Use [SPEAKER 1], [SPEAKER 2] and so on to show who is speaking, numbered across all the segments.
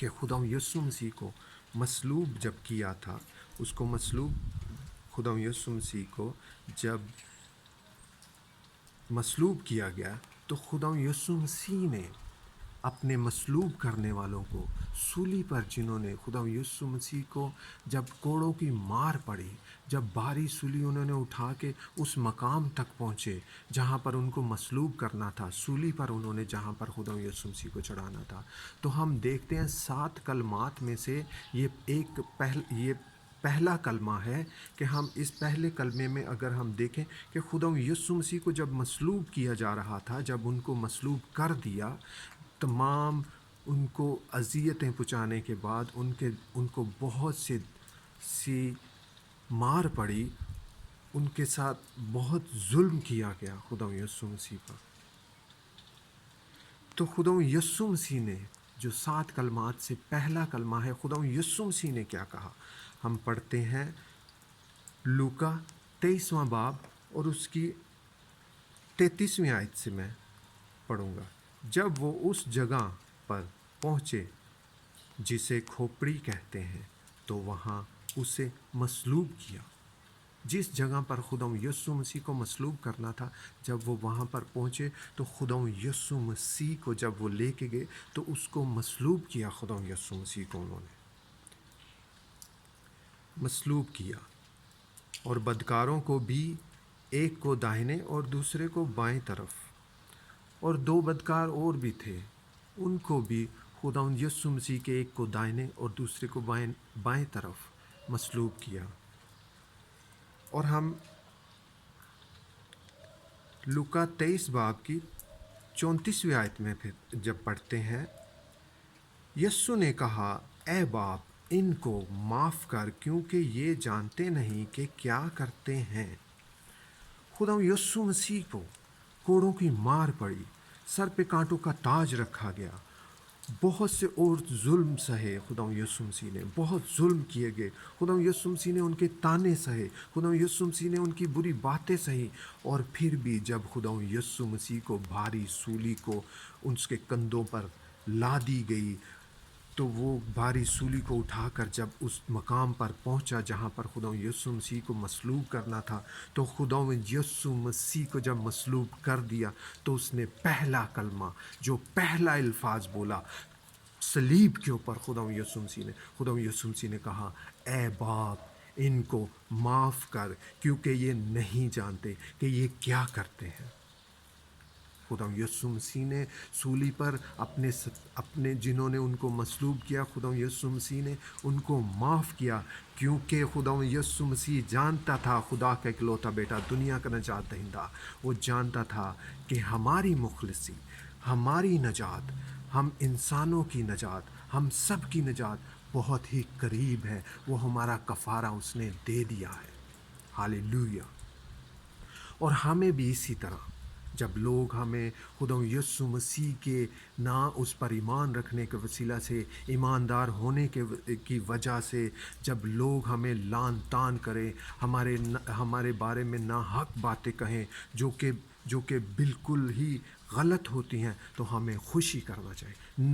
[SPEAKER 1] کہ خدا یسوع مسیح کو مصلوب جب کیا تھا، اس کو خدا یسوع مسیح کو جب مصلوب کیا گیا تو خدا یسوع مسیح نے اپنے مصلوب کرنے والوں کو سولی پر، جنہوں نے خدا یسوع مسیح کو جب کوڑوں کی مار پڑی، جب بھاری سولی انہوں نے اٹھا کے اس مقام تک پہنچے جہاں پر ان کو مصلوب کرنا تھا، سولی پر انہوں نے جہاں پر خدا یسوع مسیح کو چڑھانا تھا، تو ہم دیکھتے ہیں 7 کلمات میں سے یہ پہلا کلمہ ہے کہ ہم اس پہلے کلمے میں اگر ہم دیکھیں کہ خدا یسوع مسیح کو جب مصلوب کیا جا رہا تھا، جب ان کو مصلوب کر دیا، تمام ان کو اذیتیں پہنچانے کے بعد ان کو بہت سی مار پڑی، ان کے ساتھ بہت ظلم کیا گیا خدا یسوع مسیح پر۔ تو خدا یسوع مسیح نے جو 7 کلمات سے پہلا کلمہ ہے، خدا یسوع مسیح نے کیا کہا؟ ہم پڑھتے ہیں لوکا 23واں باب اور اس کی 33ویں آیت سے میں پڑھوں گا۔ جب وہ اس جگہ پر پہنچے جسے کھوپڑی کہتے ہیں تو وہاں اسے مصلوب کیا۔ جس جگہ پر خدا یسوع مسیح کو مصلوب کرنا تھا، جب وہ وہاں پر پہنچے تو خدا یسوع مسیح کو جب وہ لے کے گئے تو اس کو مصلوب کیا۔ خدا یسوع مسیح کو انہوں نے مصلوب کیا، اور بدکاروں کو بھی، ایک کو داہنے اور دوسرے کو بائیں طرف، اور 2 بدکار اور بھی تھے، ان کو بھی خدا یسوع مسیح کے ایک کو داہنے اور دوسرے کو بائیں طرف مصلوب کیا۔ اور ہم لوکا 23 باب کی 34ویں آیت میں پھر جب پڑھتے ہیں، یسوع نے کہا، اے باپ، ان کو معاف کر، کیونکہ یہ جانتے نہیں کہ کیا کرتے ہیں۔ خدا یسوع مسیح کو کوڑوں کی مار پڑی، سر پہ کانٹوں کا تاج رکھا گیا، بہت سے اور ظلم سہے خدا یسوع مسیح نے، بہت ظلم کیے گئے، خدا یسوع مسیح نے ان کے تانے سہے، خدا یسوع مسیح نے ان کی بری باتیں سہی، اور پھر بھی جب خدا یسوع مسیح کو بھاری سولی کو ان کے کندھوں پر لا دی گئی، تو وہ بھاری سولی کو اٹھا کر جب اس مقام پر پہنچا جہاں پر خدا یسوع مسیح کو مصلوب کرنا تھا، تو خدا یسوع مسیح کو جب مصلوب کر دیا تو اس نے پہلا کلمہ، جو پہلا الفاظ بولا صلیب کے اوپر، خدا یسوع مسیح نے کہا، اے باپ، ان کو معاف کر، کیونکہ یہ نہیں جانتے کہ یہ کیا کرتے ہیں۔ خدا یسوع مسیح نے سولی پر اپنے جنہوں نے ان کو مصلوب کیا، خدا یسوع مسیح نے ان کو معاف کیا، کیونکہ خدا یسوع مسیح جانتا تھا، خدا کا اکلوتا بیٹا، دنیا کا نجات دہندہ، وہ جانتا تھا کہ ہماری مخلصی، ہماری نجات، ہم انسانوں کی نجات، ہم سب کی نجات بہت ہی قریب ہے۔ وہ ہمارا کفارہ اس نے دے دیا ہے۔ ہاللیلویہ۔ اور ہمیں بھی اسی طرح، جب لوگ ہمیں خدا یسوع مسیح کے اس پر ایمان رکھنے کے وسیلہ سے، ایماندار ہونے کی وجہ سے، جب لوگ ہمیں لعن طعن کریں، ہمارے بارے میں ناحق باتیں کہیں جو کہ بالکل ہی غلط ہوتی ہیں، تو ہمیں خوشی کرنا چاہیے،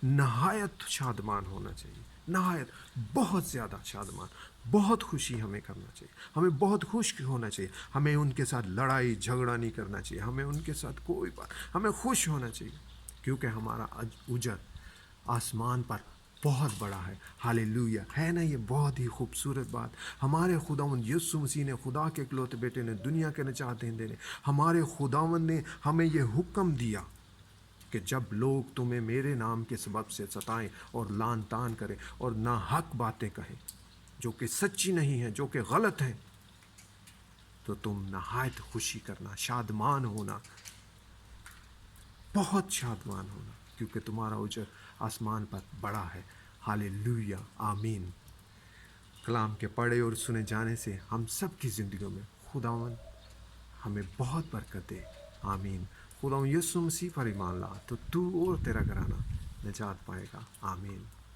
[SPEAKER 1] نہایت شادمان ہونا چاہیے، نہایت، بہت زیادہ شادمان، بہت خوشی ہمیں کرنا چاہیے، ہمیں بہت خوش ہونا چاہیے، ہمیں ان کے ساتھ لڑائی جھگڑا نہیں کرنا چاہیے، ہمیں ان کے ساتھ کوئی بات، ہمیں خوش ہونا چاہیے، کیونکہ ہمارا اجر آسمان پر بہت بڑا ہے۔ ہاللیلویہ، ہے نا یہ بہت ہی خوبصورت بات؟ ہمارے خداوند یسوع مسیح نے، خدا کے اکلوتے بیٹے نے، دنیا کے نجات دہندے نے، ہمارے خداوند نے ہمیں یہ حکم دیا کہ جب لوگ تمہیں میرے نام کے سبب سے ستائیں اور لعن طعن کریں اور ناحق باتیں کہیں جو کہ سچی نہیں ہیں، جو کہ غلط ہیں، تو تم نہایت خوشی کرنا، شادمان ہونا، بہت شادمان ہونا، کیونکہ تمہارا اجر آسمان پر بڑا ہے۔ ہاللیلویہ، آمین۔ کلام کے پڑھے اور سنے جانے سے ہم سب کی زندگیوں میں خداوند ہمیں بہت برکت دے، آمین۔ خدا یسوع مسیح پر ایمان لا تو تو اور تیرا گھرانہ نجات پائے گا، آمین۔